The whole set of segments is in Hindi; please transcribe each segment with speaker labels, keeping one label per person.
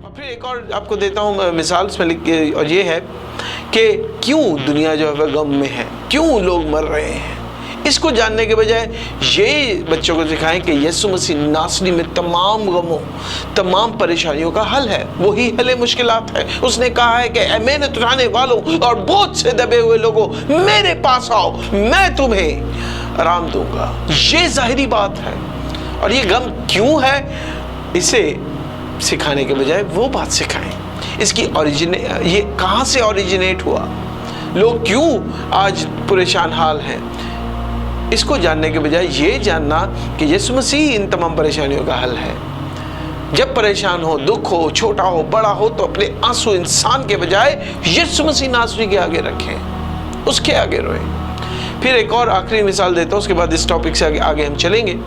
Speaker 1: और फिर एक और आपको देता हूँ मिसाल इसमें लिख के, और ये है कि क्यों दुनिया जो है वह गम में है, क्यों लोग मर रहे हैं। इसको जानने के बजाय ये बच्चों को सिखाएं कि यीशु मसीह नासरी में तमाम गमों, तमाम परेशानियों का हल है, वही हल मुश्किलात है। उसने कहा है कि मेहनत उठाने वालों और बोझ से दबे हुए लोगों मेरे पास आओ, मैं तुम्हें आराम दूंगा। ये जाहिरी बात है। और ये गम क्यों है, इसे सिखाने के बजाय वो बात सिखाएं। इसकी ये कहाँ से ओरिजिनेट हुआ, लोग क्यों आज परेशान हाल हैं, इसको जानने के बजाय ये जानना कि यीशु मसीह इन तमाम परेशानियों का हल है। जब परेशान हो, दुख हो, छोटा हो, बड़ा हो, तो अपने आंसू इंसान के बजाय यीशु मसीह नासरी के आगे रखें, उसके आगे रोएं। फिर एक और आखिरी मिसाल देता हूँ, उसके बाद इस टॉपिक से आगे हम चलेंगे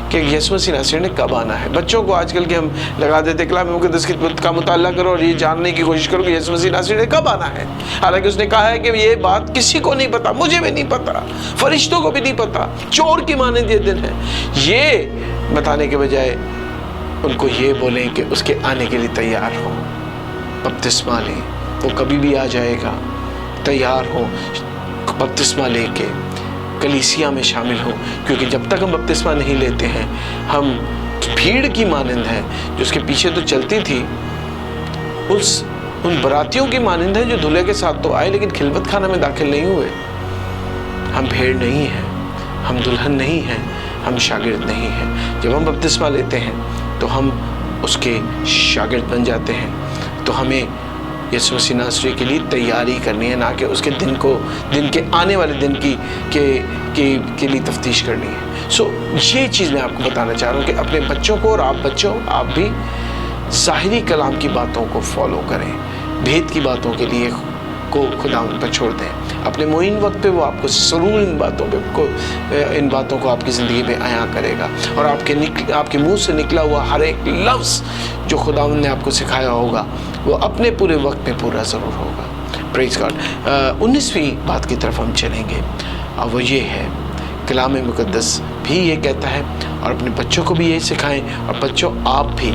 Speaker 1: कि यीशु मसीह नासरी ने कब आना है। बच्चों को आजकल के हम लगा देते कलाम मुक़द्दस का मुताला करो और ये जानने की कोशिश करो कि यीशु मसीह नासरी ने कब आना है। हालांकि उसने कहा है कि ये बात किसी को नहीं पता, मुझे भी नहीं पता, फरिश्तों को भी नहीं पता, चोर की मानिंद ये दिन है। ये बताने के बजाय उनको ये बोलें कि उसके आने के लिए तैयार हो, बपतिस्मा लें, वो कभी भी आ जाएगा, तैयार हो, बपतिस्मा लेके कलीसिया में शामिल हो। क्योंकि जब तक हम बपतिस्मा नहीं लेते हैं, हम भीड़ की मानिंद है जो उसके पीछे तो चलती थी, उन बरातियों की मानिंद है जो दूल्हे के साथ तो आए लेकिन खिलवत खाना में दाखिल नहीं हुए। हम भीड़ नहीं हैं, हम दुल्हन नहीं हैं, हम शागिर्द नहीं हैं। जब हम बपतिस्मा लेते हैं तो हम उसके शागिर्द बन जाते हैं। तो हमें यीशु मसीह नासरी के लिए तैयारी करनी है, ना कि उसके दिन के आने वाले दिन के लिए तफ्तीश करनी है। सो ये चीज़ मैं आपको बताना चाह रहा हूँ कि अपने बच्चों को, और आप बच्चों, आप भी ज़ाहिरी कलाम की बातों को फॉलो करें, भेद की बातों के लिए को खुदा उन पर छोड़ दें। अपने मुईन वक्त पे वो आपको ज़रूर इन बातों को आपकी ज़िंदगी में आया करेगा। और आपके मुंह से निकला हुआ हर एक लफ्ज़ जो खुदा ने आपको सिखाया होगा वो अपने पूरे वक्त में पूरा ज़रूर होगा। Praise God. 19वीं बात की तरफ हम चलेंगे, और वो ये है, कलाम मुक़द्दस भी ये कहता है, और अपने बच्चों को भी यही सिखाएं। और बच्चों, आप भी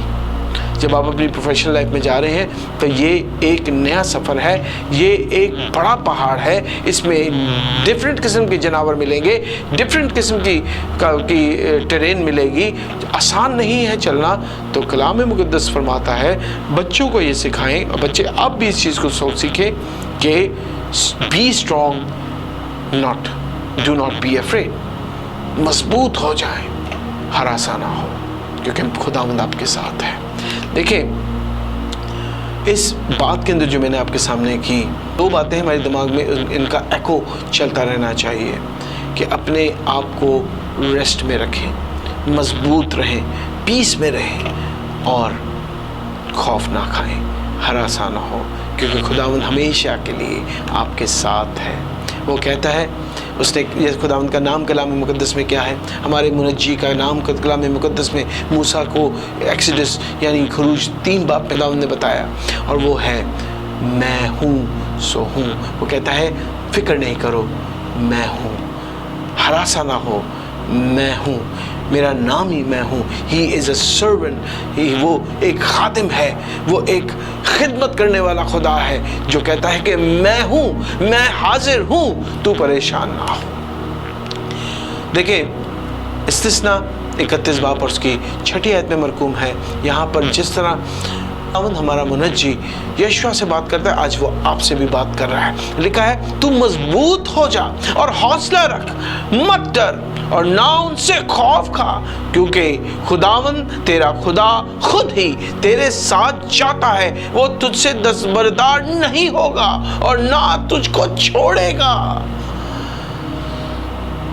Speaker 1: जब आप अपनी प्रोफेशनल लाइफ में जा रहे हैं तो ये एक नया सफ़र है, ये एक बड़ा पहाड़ है। इसमें डिफरेंट किस्म के जानवर मिलेंगे, डिफरेंट किस्म की टेरेन मिलेगी, आसान नहीं है चलना। तो कलाम मुक़द्दस फरमाता है बच्चों को ये सिखाएं, और बच्चे अब भी इस चीज़ को सीखें कि be strong, do not be afraid. मजबूत हो जाएं, हरासा ना हो, क्योंकि खुदावंद आपके साथ है। देखिए, इस बात के अंदर जो मैंने आपके सामने की, दो बातें हमारे दिमाग में इनका एको चलता रहना चाहिए कि अपने आप को रेस्ट में रखें, मजबूत रहें, पीस में रहें, और खौफ ना खाएं, हरासा ना हो, क्योंकि खुदावंद हमेशा के लिए आपके साथ है। वो कहता है, उसने ये खुदावंद का नाम कलाम मुक़द्दस में क्या है, हमारे मुनज्जी का नाम कलाम मुक़द्दस में मूसा को एक्सोडस यानी खरूज 3 बाब में खुदावंद ने बताया, और वो है मैं हूँ सो हूँ। वो कहता है फिक्र नहीं करो, मैं हूँ, हरासा ना हो, मैं हूँ, मेरा नाम ही मैं हूँ। ही इज़ अ सर्वेंट, वो एक खादिम है, वो एक खिदमत करने वाला खुदा है जो कहता है कि मैं हूँ, मैं हाजिर हूँ, तू परेशान ना हो। देखिए, इस्तिस्ना 31 बाब और उसकी 6ठी आयत में मरकूम है। यहाँ पर जिस तरह हमारा मुनज्जी यशुआ से बात करता है, आज वो आपसे भी बात कर रहा है। लिखा है, तू मजबूत हो जा और हौसला रख, मत डर और ना उनसे खौफ खा, क्योंकि खुदावंद तेरा खुदा खुद ही तेरे साथ जाता है। वो तुझसे दस्तबरदार नहीं होगा और ना तुझको छोड़ेगा।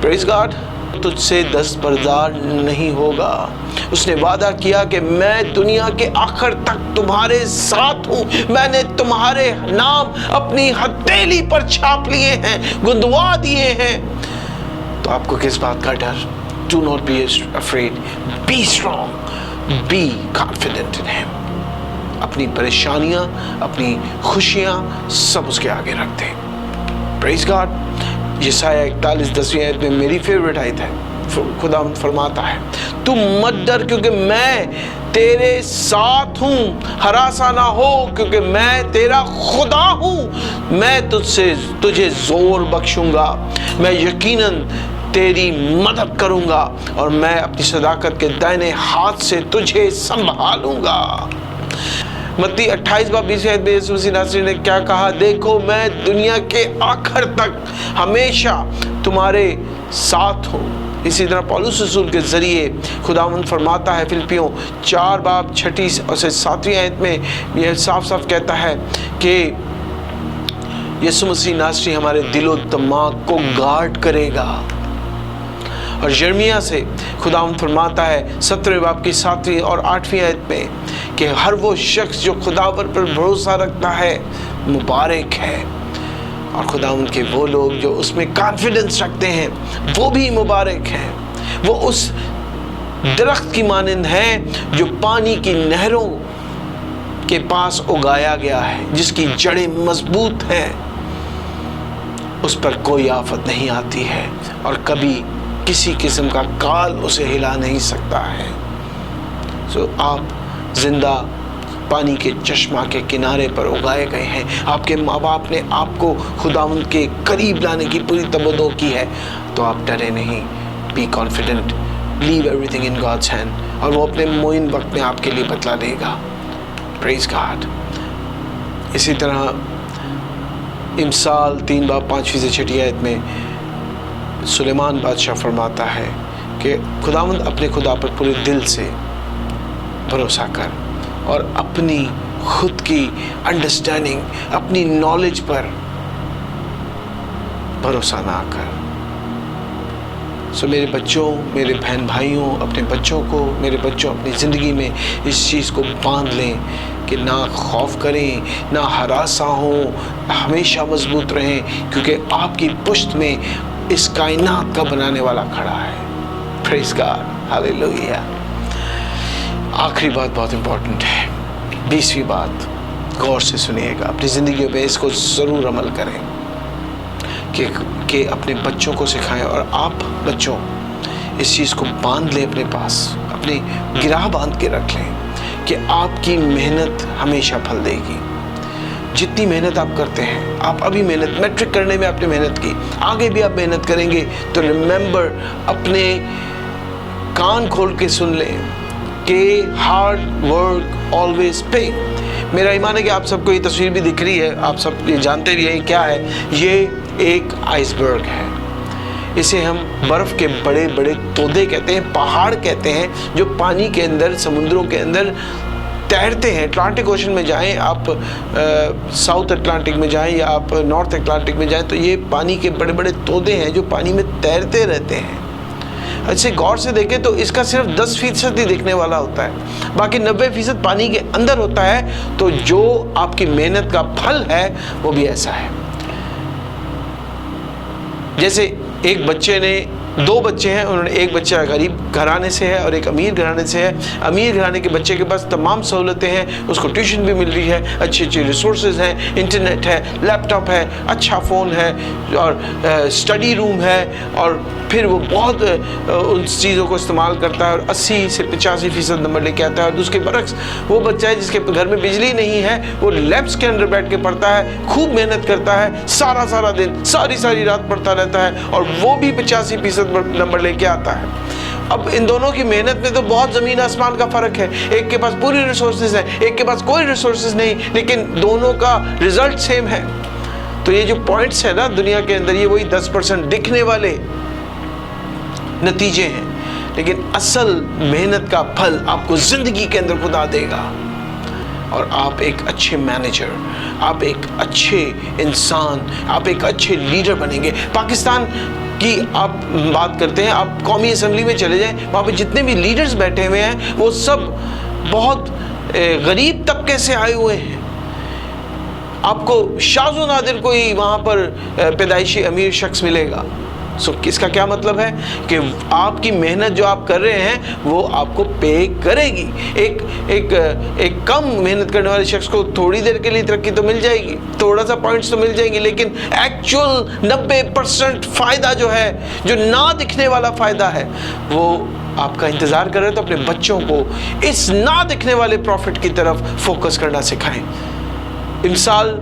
Speaker 1: Praise God. तुझसे दस्तबरदार नहीं होगा। उसने वादा किया कि मैं दुनिया के आखिर तक तुम्हारे साथ हूँ। मैंने तुम्हारे नाम अपनी हथेली पर छाप लिए हैं, गुंदवा दिए हैं। तो आपको किस बात का डर? Do not be afraid, be strong, be confident in him। अपनी परेशानियां, अपनी खुशियां सब उसके आगे रख दें। Praise God। यशायाह 41 10वीं आयत में मेरी फेवरेट आयत है। खुदा फरमाता है, तुम मत डर क्योंकि मैं तेरे साथ हूँ, हरासा ना हो, क्योंकि मैं तेरा खुदा हूँ। मैं तुझे जोर बख्शूंगा, मैं यकीनन तेरी मदद करूंगा और मैं अपनी सदाकत के दाहिने हाथ से तुझे संभालूंगा। मत्ती 28:20 में यीशु मसीह नासरी ने क्या कहा? देखो मैं दुनिया के आखिर तक हमेशा तुम्हारे साथ हूँ। इसी तरह पौलुस रसूल के जरिए खुदावंद फरमाता है, फिलिपियों 4:6-7 आयत में यह साफ साफ कहता है कि यीशु मसीह नासरी हमारे दिलो दिमाग को गार्ड करेगा। और यिर्मयाह से खुदावंद फरमाता है 17वें बाब की 7वीं और 8वीं आयत में कि हर वो शख्स जो खुदावर पर भरोसा रखता है मुबारक है, और खुदावंद के वो लोग जो उसमें कॉन्फिडेंस रखते हैं वो भी मुबारक हैं। वो उस दरख्त की मानंद है जो पानी की नहरों के पास उगाया गया है, जिसकी जड़ें मजबूत हैं, उस पर कोई आफत नहीं आती है और कभी किसी किस्म का काल उसे हिला नहीं सकता है। आप जिंदा पानी के चश्मा के किनारे पर उगाए गए हैं। आपके माँ बाप ने आपको खुदावंद के करीब लाने की पूरी तवज्जो की है, तो आप डरे नहीं। Be confident, leave everything in God's hand, और वो अपने मुइन वक्त में आपके लिए बदला देगा। Praise God. इसी तरह इमसाल 3:5-6 आयत में सुलेमान बादशाह फरमाता है कि खुदावंद अपने खुदा पर पूरे दिल से भरोसा कर और अपनी खुद की अंडरस्टैंडिंग, अपनी नॉलेज पर भरोसा ना कर। मेरे बच्चों, मेरे बहन भाइयों, अपने बच्चों को, मेरे बच्चों अपनी ज़िंदगी में इस चीज़ को बांध लें कि ना खौफ करें, ना हरासा हो, हमेशा मजबूत रहें, क्योंकि आपकी पुश्त में इस कायनात का बनाने वाला खड़ा है। Praise God, hallelujah. आखिरी बात बहुत इंपॉर्टेंट है, 20वीं बात, गौर से सुनिएगा, अपनी ज़िंदगी में इसको ज़रूर अमल करें कि अपने बच्चों को सिखाएं, और आप बच्चों इस चीज़ को बांध लें अपने पास, अपनी गिराह बांध के रख लें कि आपकी मेहनत हमेशा फल देगी। जितनी मेहनत आप करते हैं, आप अभी मेहनत, मैट्रिक करने में आपने मेहनत की, आगे भी आप मेहनत करेंगे, तो रिमेंबर, अपने कान खोल के सुन लें कि हार्ड वर्क ऑलवेज पे। मेरा ईमान है कि आप सबको ये तस्वीर भी दिख रही है, आप सब ये जानते भी हैं क्या है। ये एक आइसबर्ग है, इसे हम बर्फ़ के बड़े बड़े तोदे कहते हैं, पहाड़ कहते हैं, जो पानी के अंदर, समुद्रों के अंदर तैरते हैं। अटलांटिक ओशन में जाएं आप, साउथ अटलांटिक में जाएं या आप नॉर्थ अटलांटिक में जाएं, तो ये पानी के बड़े बड़े तोदे हैं जो पानी में तैरते रहते हैं। अच्छे गौर से देखें तो इसका सिर्फ 10% ही दिखने वाला होता है, बाकी 90% पानी के अंदर होता है। तो जो आपकी मेहनत का फल है वो भी ऐसा है। जैसे एक बच्चे ने, 2 बच्चे हैं, उन्होंने, एक बच्चा गरीब घराने से है और एक अमीर घराने से है। अमीर घराने के बच्चे के पास तमाम सहूलतें हैं, उसको ट्यूशन भी मिल रही है, अच्छी अच्छी रिसोर्सेज हैं, इंटरनेट है, लैपटॉप है, अच्छा फ़ोन है और स्टडी रूम है, और फिर वो बहुत उन चीज़ों को इस्तेमाल करता है और 80 से 85% नंबर लेके आता है। और उसके बरक्स वो बच्चा है जिसके घर में बिजली नहीं है, वो लैब्स के अंदर बैठ के पढ़ता है, खूब मेहनत करता है, सारा दिन, सारी रात पढ़ता रहता है, और वो भी 85% नंबर लेके आता है। अब इन दोनों की मेहनत में तो बहुत ज़मीन आसमान का फ़र्क है। एक के पास पूरी रिसोर्सेज है, एक के पास कोई रिसोर्सेज नहीं, लेकिन दोनों का रिजल्ट सेम है। तो ये जो पॉइंट्स है ना दुनिया के अंदर, ये वही 10% दिखने वाले नतीजे हैं, लेकिन असल मेहनत का फल आपको ज़िंदगी के अंदर खुदा देगा, और आप एक अच्छे मैनेजर, आप एक अच्छे इंसान, आप एक अच्छे लीडर बनेंगे। पाकिस्तान की आप बात करते हैं, आप कौमी असम्बली में चले जाएं, वहाँ पे जितने भी लीडर्स बैठे हुए हैं वो सब बहुत गरीब तबके से आए हुए हैं। आपको शाज़ो नादिर कोई वहाँ पर पैदाइशी अमीर शख्स मिलेगा। इसका क्या मतलब है कि आपकी मेहनत जो आप कर रहे हैं वो आपको पे करेगी। एक कम मेहनत करने वाले शख्स को थोड़ी देर के लिए तरक्की तो मिल जाएगी, थोड़ा सा पॉइंट्स तो मिल जाएंगे, लेकिन एक्चुअल 90% फ़ायदा जो है, जो ना दिखने वाला फ़ायदा है, वो आपका इंतज़ार कर रहे हैं, तो अपने बच्चों को इस ना दिखने वाले प्रॉफिट की तरफ फोकस करना सिखाएं। इमसाल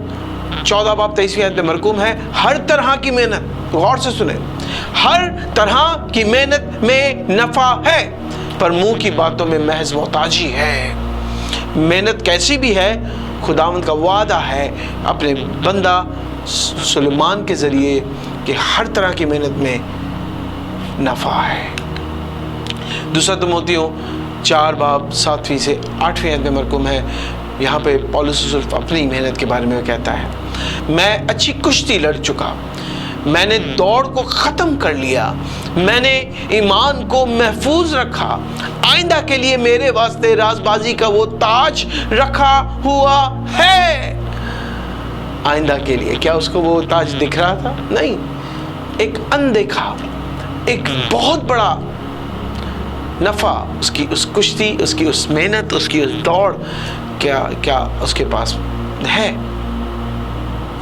Speaker 1: 14 बाब 23वीं आयत में मरकूम है, हर तरह की मेहनत, गौर से सुने, हर तरह की मेहनत में नफ़ा है, पर मुंह की बातों में महज मोहताजी है। मेहनत कैसी भी है, खुदावंद का वादा है अपने बंदा सुलेमान के ज़रिए कि हर तरह की मेहनत में नफ़ा है। दूसरा तिमोथियों 4 बाब 7वीं से 8वीं आयत में मरकूम है, यहाँ पे पौलुस सिर्फ अपनी मेहनत के बारे में कहता है, मैं अच्छी कुश्ती लड़ चुका, मैंने दौड़ को ख़त्म कर लिया, मैंने ईमान को महफूज रखा, आइंदा के लिए मेरे वास्ते राजबाजी का वो ताज रखा हुआ है। आइंदा के लिए क्या उसको वो ताज दिख रहा था? नहीं, एक अनदेखा, एक बहुत बड़ा नफ़ा उसकी उस कुश्ती, उसकी उस मेहनत, उसकी उस दौड़ क्या उसके पास है।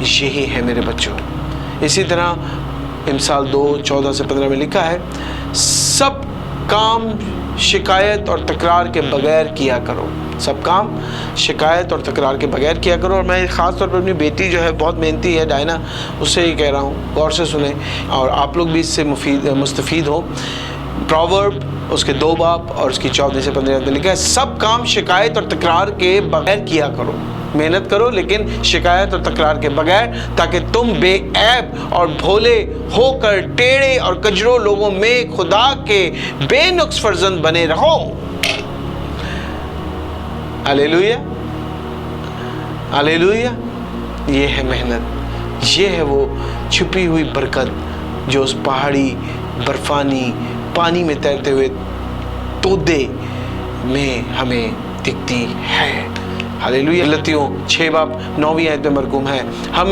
Speaker 1: यही है मेरे बच्चों। इसी तरह इमसाल 2:14 से 15 में लिखा है, सब काम शिकायत और तकरार के बगैर किया करो। सब काम शिकायत और तकरार के बगैर किया करो। और मैं ख़ास तौर पर अपनी बेटी जो है बहुत मेहनती है, डायना, उससे ही कह रहा हूँ, गौर से सुने और आप लोग भी इससे मुस्तफ़ीद हो। प्रोवर्ब उसके 2 बाब और उसकी 14 से 15 में लिखा है, सब काम शिकायत और तकरार के बगैर किया करो। मेहनत करो लेकिन शिकायत और तकरार के बगैर, ताकि तुम बेऐब और भोले होकर टेढ़े और कजरों लोगों में खुदा के बेनुक्स फर्जंद बने रहो। Hallelujah, hallelujah. ये है मेहनत, ये है वो छुपी हुई बरकत जो उस पहाड़ी बर्फानी पानी में तैरते हुए तोदे में हमें दिखती है। हालेलुया। गलतियों 6 बाब 9वीं आयत में मरकूम है, हम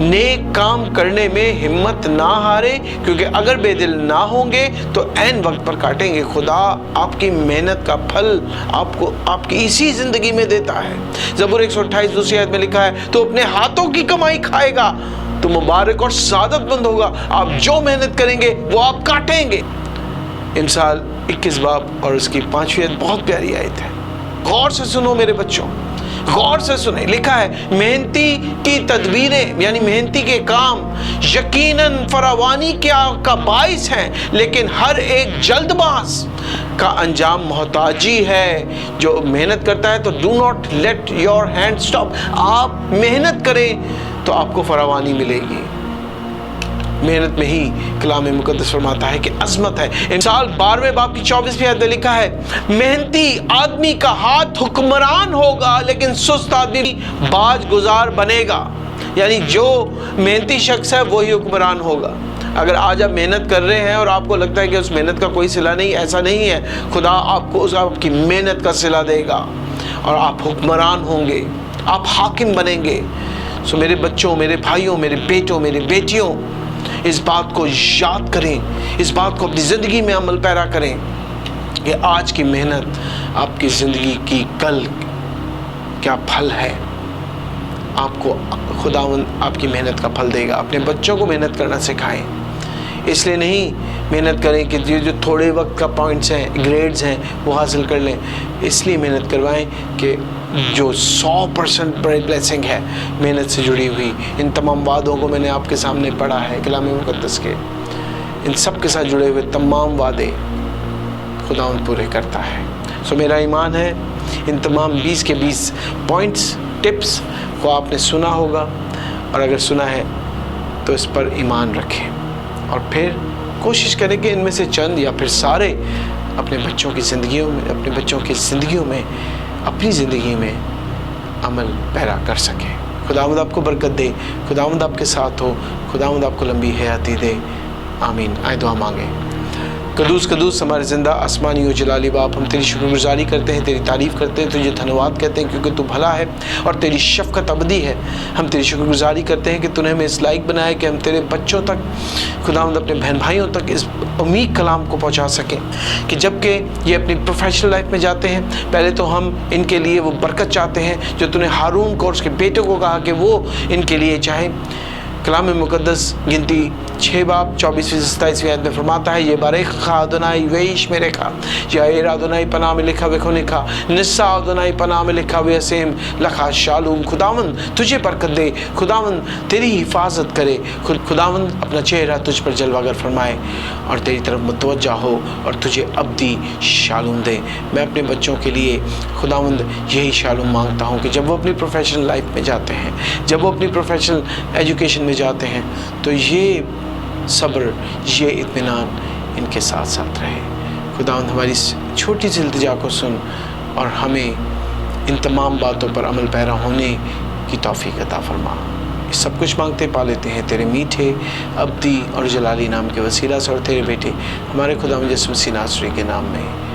Speaker 1: नेक काम करने में हिम्मत ना हारे, क्योंकि अगर बेदिल ना होंगे तो ऐन वक्त पर काटेंगे। खुदा आपकी मेहनत का फल आपको आपकी इसी ज़िंदगी में देता है। ज़बूर 128 दूसरी आयत में लिखा है, तो अपने हाथों की कमाई खाएगा तो मुबारक और सादतमंद होगा। आप जो मेहनत करेंगे वो आप काटेंगे। इमसाल 21 बाब और उसकी 5वीं आयत बहुत प्यारी आयत है। गौर से सुनो मेरे बच्चों, गौर से सुने। लिखा है, मेहनती की तदबीरें यानी मेहनती के काम यकीनन फरावानी का बाइस हैं, लेकिन हर एक जल्दबाज का अंजाम मोहताजी है। जो मेहनत करता है तो do not let your hand stop. आप मेहनत करें तो आपको फरावानी मिलेगी। मेहनत में ही कलाम मुकद्दस फरमाता है कि अज़मत है। इमसाल 12वें बाब की 24वीं आयत में लिखा है, मेहनती आदमी का हाथ हुक्मरान होगा, लेकिन सुस्त आदमी बाज गुजार बनेगा। यानी जो मेहनती शख्स है वही हुक्मरान होगा। अगर आज आप मेहनत कर रहे हैं और आपको लगता है कि उस मेहनत का कोई सिला नहीं, ऐसा नहीं है। खुदा आपको उस आपकी मेहनत का सिला देगा और आप हुक्मरान होंगे, आप हाकिम बनेंगे। सो मेरे बच्चों, मेरे भाइयों, मेरे बेटों, मेरे बेटियों, इस बात को याद करें, इस बात को अपनी ज़िंदगी में अमल पैरा करें कि आज की मेहनत आपकी ज़िंदगी की कल क्या फल है। आपको खुदावंद आपकी मेहनत का फल देगा। अपने बच्चों को मेहनत करना सिखाएं। इसलिए नहीं मेहनत करें कि जो थोड़े वक्त का पॉइंट्स हैं, ग्रेड्स हैं, वो हासिल कर लें। इसलिए मेहनत करवाएं कि जो 100% बड़ी ब्लेसिंग है मेहनत से जुड़ी हुई, इन तमाम वादों को मैंने आपके सामने पढ़ा है कलाम मुकद्दस के। इन सब के साथ जुड़े हुए तमाम वादे खुदावंद पूरे करता है। सो मेरा ईमान है इन तमाम 20 के 20 पॉइंट्स, टिप्स को आपने सुना होगा, और अगर सुना है तो इस पर ईमान रखें और फिर कोशिश करें कि इनमें से चंद या फिर सारे अपने बच्चों की ज़िंदगियों में, अपने बच्चों की ज़िंदगियों में, अपनी ज़िंदगी में अमल पैरा कर सकें। खुदावंद आपको बरकत दे, खुदावंद आपके साथ हो, खुदावंद आपको लंबी हयाती दे। आमीन। आए दुआ मांगे। कदूस कदूस हमारे ज़िंदा आसमानी और जलाली बाप, हम तेरी शुक्रगुजारी करते हैं, तेरी तारीफ़ करते हैं, तुझे धन्यवाद कहते हैं क्योंकि तू भला है और तेरी शफ़क़त अबदी है। हम तेरी शुक्रगुजारी करते हैं कि तूने हमें इस लायक बनाया कि हम तेरे बच्चों तक, खुदावंद अपने बहन भाइयों तक इस अमीर कलाम को पहुंचा सकें कि जबकि ये अपनी प्रोफेशनल लाइफ में जाते हैं, पहले तो हम इनके लिए वो बरकत चाहते हैं जो तूने हारून को और उसके बेटे को कहा कि वो इनके लिए चाहे कलाम मुक़द्दस गिनती 6 बाब 24-27 आयत में फरमाता है, ये बारेक खा अदोनाई वेश में रेखा, या एर अदोनाई पनाह में लिखा वे खुनिखा, निस्सा अदोनाई पनाह में लिखा वे असेम लखा शालूम। खुदावंद तुझे बरकत दे, खुदावंद तेरी हिफाजत करे, खुदावंद अपना चेहरा तुझ पर जलवागर फरमाए और तेरी तरफ मुतवज्जा हो और तुझे अब्दी शालूम दे। मैं अपने बच्चों के लिए खुदावंद यही शालूम मांगता हूँ कि जब वो अपनी प्रोफेशनल लाइफ में जाते हैं, जब वो अपनी प्रोफेशनल एजुकेशन में जाते हैं, तो ये सब्र, ये इत्मीनान इनके साथ साथ रहे। खुदावंद हमारी इस छोटी सी इल्तिजा को सुन और हमें इन तमाम बातों पर अमल पैरा होने की तौफीक अता फरमा। ये सब कुछ मांगते पा लेते हैं तेरे मीठे, अब्दी और जलाली नाम के वसीला से और तेरे बेटे हमारे खुदावंद यीशु मसीह नासरी के नाम में।